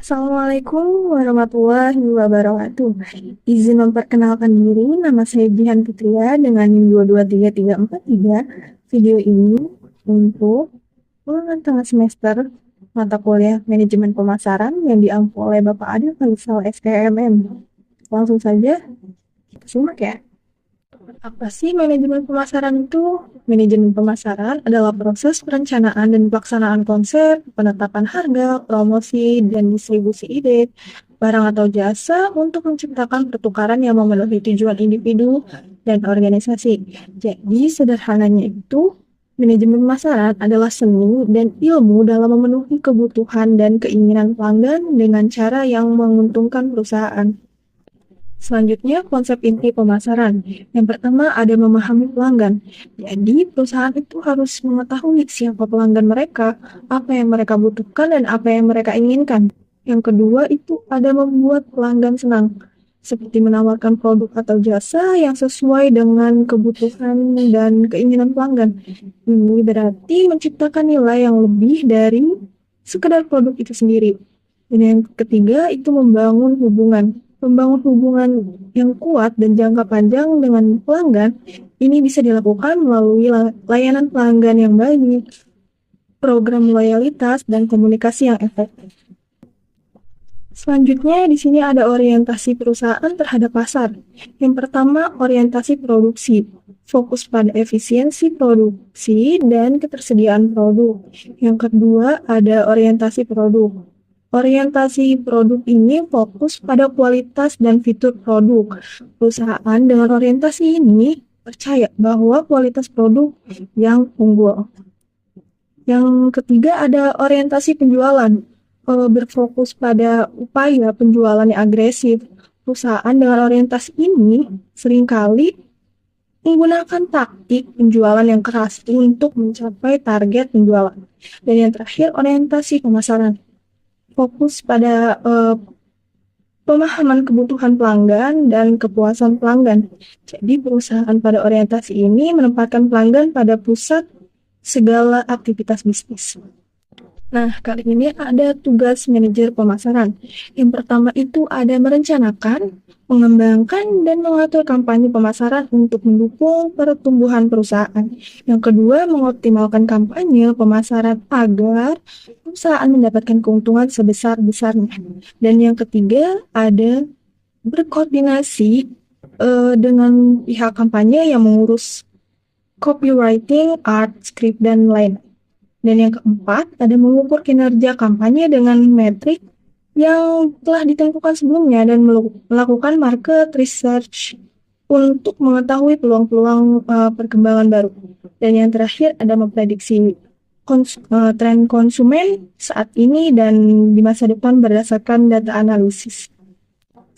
Assalamualaikum warahmatullahi wabarakatuh. Izin memperkenalkan diri, nama saya Jihan Fitria dengan NIM 223343. Video ini untuk ulangan tengah semester mata kuliah Manajemen Pemasaran yang diampu oleh Bapak Adil Faisal SPMM. Langsung saja kita simak ya. Apa sih manajemen pemasaran itu? Manajemen pemasaran adalah proses perencanaan dan pelaksanaan konsep, penetapan harga, promosi, dan distribusi ide, barang atau jasa untuk menciptakan pertukaran yang memenuhi tujuan individu dan organisasi. Jadi sederhananya itu, manajemen pemasaran adalah seni dan ilmu dalam memenuhi kebutuhan dan keinginan pelanggan dengan cara yang menguntungkan perusahaan. Selanjutnya, konsep inti pemasaran. Yang pertama, ada memahami pelanggan. Jadi, perusahaan itu harus mengetahui siapa pelanggan mereka, apa yang mereka butuhkan, dan apa yang mereka inginkan. Yang kedua, itu ada membuat pelanggan senang, seperti menawarkan produk atau jasa yang sesuai dengan kebutuhan dan keinginan pelanggan. Ini berarti menciptakan nilai yang lebih dari sekedar produk itu sendiri. Dan yang ketiga, itu membangun hubungan. Membangun hubungan yang kuat dan jangka panjang dengan pelanggan, ini bisa dilakukan melalui layanan pelanggan yang baik, program loyalitas, dan komunikasi yang efektif. Selanjutnya, di sini ada orientasi perusahaan terhadap pasar. Yang pertama, orientasi produksi. Fokus pada efisiensi produksi dan ketersediaan produk. Yang kedua, ada orientasi produk. Orientasi produk ini fokus pada kualitas dan fitur produk. Perusahaan dengan orientasi ini percaya bahwa kualitas produk yang unggul. Yang ketiga ada orientasi penjualan. Berfokus pada upaya penjualan yang agresif. Perusahaan dengan orientasi ini seringkali menggunakan taktik penjualan yang keras untuk mencapai target penjualan. Dan yang terakhir, orientasi pemasaran. Fokus pada pemahaman kebutuhan pelanggan dan kepuasan pelanggan. Jadi perusahaan pada orientasi ini menempatkan pelanggan pada pusat segala aktivitas bisnis. Nah, kali ini ada tugas manajer pemasaran. Yang pertama itu ada merencanakan, mengembangkan, dan mengatur kampanye pemasaran untuk mendukung pertumbuhan perusahaan. Yang kedua, mengoptimalkan kampanye pemasaran agar perusahaan mendapatkan keuntungan sebesar-besarnya. Dan yang ketiga, ada berkoordinasi dengan pihak kampanye yang mengurus copywriting, art, script, dan lain. Dan yang keempat, ada mengukur kinerja kampanye dengan metrik yang telah ditentukan sebelumnya dan melakukan market research untuk mengetahui peluang-peluang perkembangan baru. Dan yang terakhir, ada memprediksi tren konsumen saat ini dan di masa depan berdasarkan data analisis.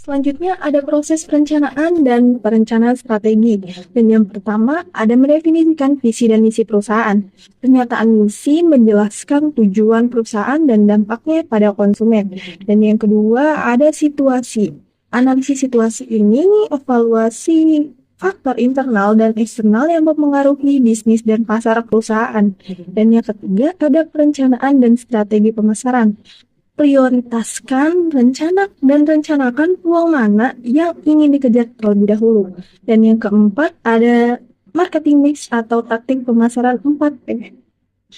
Selanjutnya ada proses perencanaan dan perencanaan strategi. Dan yang pertama ada mendefinisikan visi dan misi perusahaan. Pernyataan misi menjelaskan tujuan perusahaan dan dampaknya pada konsumen. Dan yang kedua ada situasi. Analisis situasi ini evaluasi faktor internal dan eksternal yang mempengaruhi bisnis dan pasar perusahaan. Dan yang ketiga ada perencanaan dan strategi pemasaran. Prioritaskan, rencanakan peluang mana yang ingin dikejar terlebih dahulu. Dan yang keempat ada marketing mix atau taktik pemasaran 4P.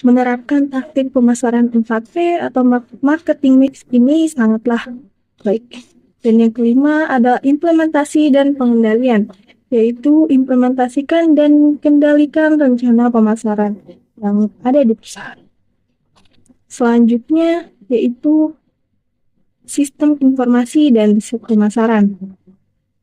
Menerapkan taktik pemasaran 4P atau marketing mix ini sangatlah baik. Dan yang kelima ada implementasi dan pengendalian, yaitu implementasikan dan kendalikan rencana pemasaran yang ada di perusahaan. Selanjutnya yaitu sistem informasi dan riset pemasaran.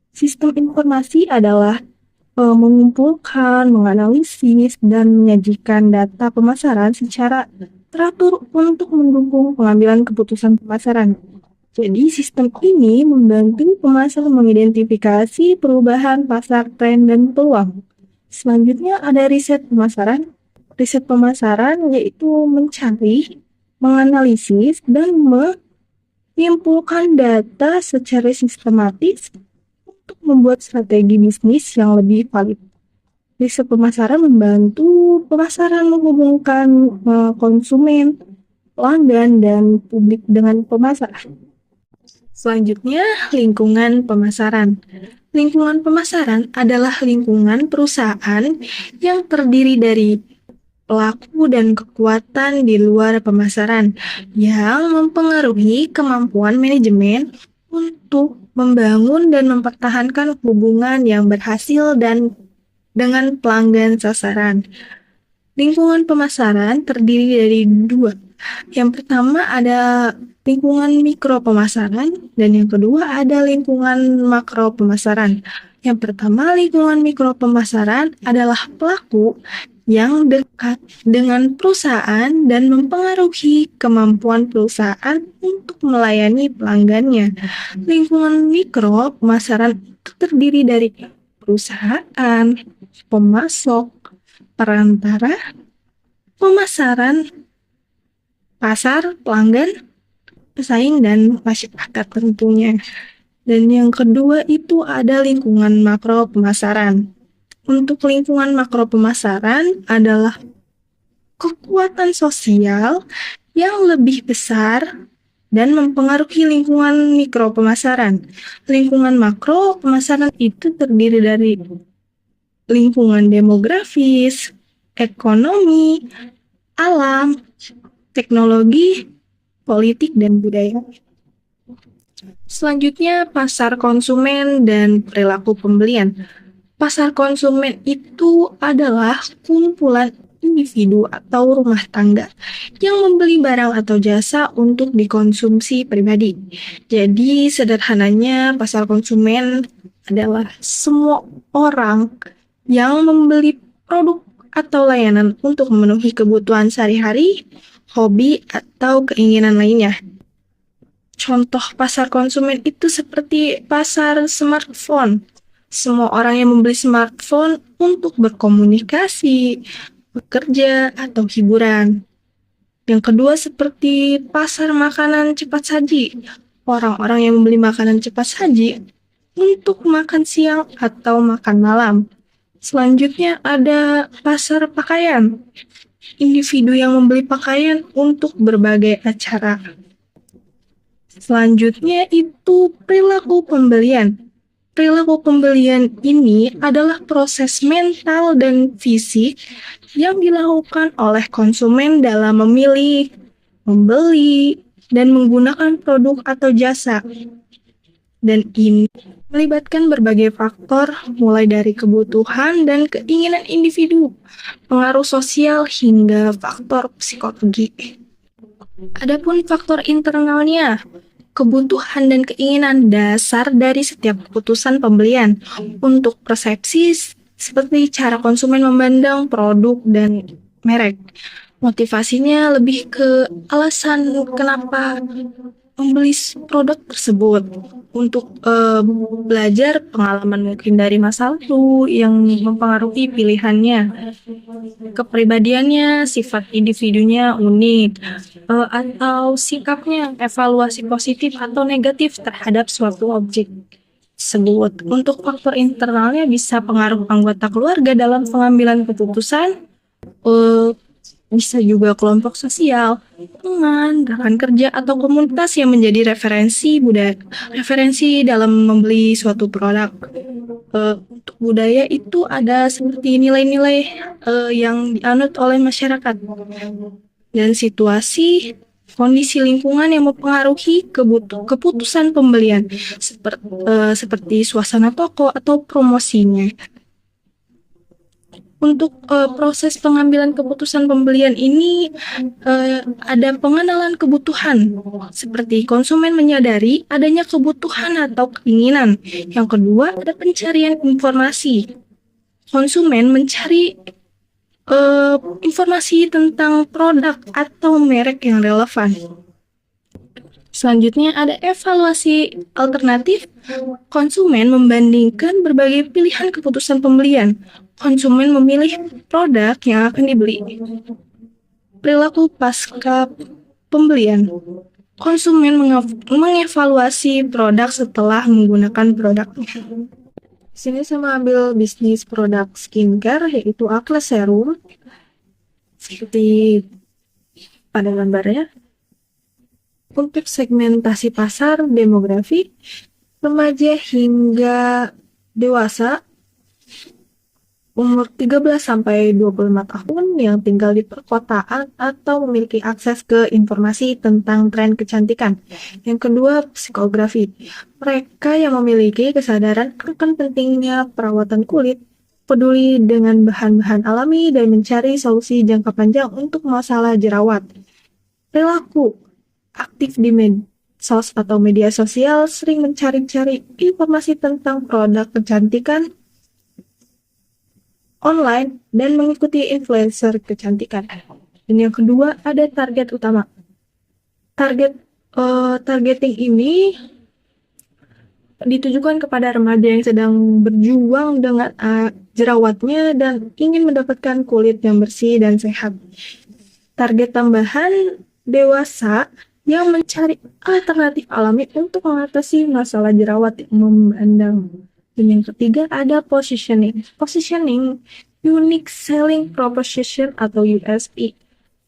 Sistem informasi adalah mengumpulkan, menganalisis, dan menyajikan data pemasaran secara teratur untuk mendukung pengambilan keputusan pemasaran. Jadi sistem ini membantu pemasar mengidentifikasi perubahan pasar, tren, dan peluang. Selanjutnya ada riset pemasaran. Riset pemasaran yaitu mencari, menganalisis, dan menyimpulkan data secara sistematis untuk membuat strategi bisnis yang lebih valid. Riset pemasaran membantu pemasaran menghubungkan konsumen, pelanggan, dan publik dengan pemasar. Selanjutnya, lingkungan pemasaran. Lingkungan pemasaran adalah lingkungan perusahaan yang terdiri dari pelaku dan kekuatan di luar pemasaran yang mempengaruhi kemampuan manajemen untuk membangun dan mempertahankan hubungan yang berhasil dan dengan pelanggan sasaran. Lingkungan pemasaran terdiri dari dua. Yang pertama ada lingkungan mikro pemasaran dan yang kedua ada lingkungan makro pemasaran. Yang pertama, lingkungan mikro pemasaran adalah pelaku yang dekat dengan perusahaan dan mempengaruhi kemampuan perusahaan untuk melayani pelanggannya. Lingkungan mikro pemasaran itu terdiri dari perusahaan, pemasok, perantara, pemasaran, pasar, pelanggan, pesaing, dan masyarakat tentunya. Dan yang kedua itu ada lingkungan makro pemasaran. Untuk lingkungan makro pemasaran adalah kekuatan sosial yang lebih besar dan mempengaruhi lingkungan mikro pemasaran. Lingkungan makro pemasaran itu terdiri dari lingkungan demografis, ekonomi, alam, teknologi, politik, dan budaya. Selanjutnya, pasar konsumen dan perilaku pembelian. Pasar konsumen itu adalah kumpulan individu atau rumah tangga yang membeli barang atau jasa untuk dikonsumsi pribadi. Jadi, sederhananya, pasar konsumen adalah semua orang yang membeli produk atau layanan untuk memenuhi kebutuhan sehari-hari, hobi, atau keinginan lainnya. Contoh pasar konsumen itu seperti pasar smartphone. Semua orang yang membeli smartphone untuk berkomunikasi, bekerja, atau hiburan. Yang kedua seperti pasar makanan cepat saji. Orang-orang yang membeli makanan cepat saji untuk makan siang atau makan malam. Selanjutnya ada pasar pakaian. Individu yang membeli pakaian untuk berbagai acara. Selanjutnya itu perilaku pembelian. Perilaku pembelian ini adalah proses mental dan fisik yang dilakukan oleh konsumen dalam memilih, membeli, dan menggunakan produk atau jasa. Dan ini melibatkan berbagai faktor mulai dari kebutuhan dan keinginan individu, pengaruh sosial hingga faktor psikologi. Adapun faktor internalnya, kebutuhan dan keinginan dasar dari setiap keputusan pembelian untuk persepsi seperti cara konsumen memandang produk dan merek. Motivasinya lebih ke alasan kenapa membeli produk tersebut untuk belajar pengalaman mungkin dari masa lalu yang mempengaruhi pilihannya. Kepribadiannya, sifat individunya unik, atau sikapnya, evaluasi positif atau negatif terhadap suatu objek tersebut. Untuk faktor internalnya bisa pengaruh anggota keluarga dalam pengambilan keputusan, bisa juga kelompok sosial, teman, rekan kerja, atau komunitas yang menjadi referensi dalam membeli suatu produk. Untuk budaya itu ada seperti nilai-nilai yang dianut oleh masyarakat dan situasi kondisi lingkungan yang mempengaruhi keputusan pembelian seperti suasana toko atau promosinya. Untuk proses pengambilan keputusan pembelian ini ada pengenalan kebutuhan, seperti konsumen menyadari adanya kebutuhan atau keinginan. Yang kedua ada pencarian informasi. Konsumen mencari informasi tentang produk atau merek yang relevan. Selanjutnya ada evaluasi alternatif. Konsumen membandingkan berbagai pilihan keputusan pembelian. Konsumen memilih produk yang akan dibeli. Perilaku pasca pembelian. Konsumen mengevaluasi produk setelah menggunakan produknya. Di sini saya mengambil bisnis produk skincare yaitu Acne Serum. Seperti pada gambarnya. Untuk segmentasi pasar demografi, remaja hingga dewasa umur 13 sampai 25 tahun yang tinggal di perkotaan atau memiliki akses ke informasi tentang tren kecantikan. Yang kedua, psikografi. Mereka yang memiliki kesadaran akan pentingnya perawatan kulit, peduli dengan bahan-bahan alami, dan mencari solusi jangka panjang untuk masalah jerawat. Perilaku aktif di medsos atau media sosial, sering mencari-cari informasi tentang produk kecantikan online dan mengikuti influencer kecantikan. Dan yang kedua ada target utama. Targeting ini ditujukan kepada remaja yang sedang berjuang dengan jerawatnya dan ingin mendapatkan kulit yang bersih dan sehat. Target tambahan dewasa yang mencari alternatif alami untuk mengatasi masalah jerawat yang membandang. Dan yang ketiga ada positioning. Positioning, unique selling proposition atau USP.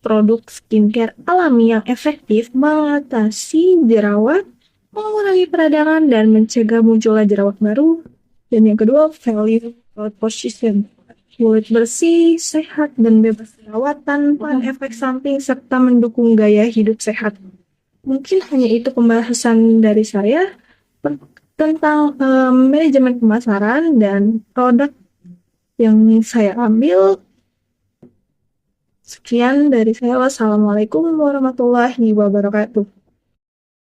Produk skincare alami yang efektif mengatasi jerawat, mengurangi peradangan, dan mencegah munculnya jerawat baru. Dan yang kedua, value proposition. Kulit bersih, sehat, dan bebas jerawat tanpa efek samping serta mendukung gaya hidup sehat. Mungkin hanya itu pembahasan dari saya tentang manajemen pemasaran dan produk yang saya ambil. Sekian dari saya. Wassalamualaikum warahmatullahi wabarakatuh.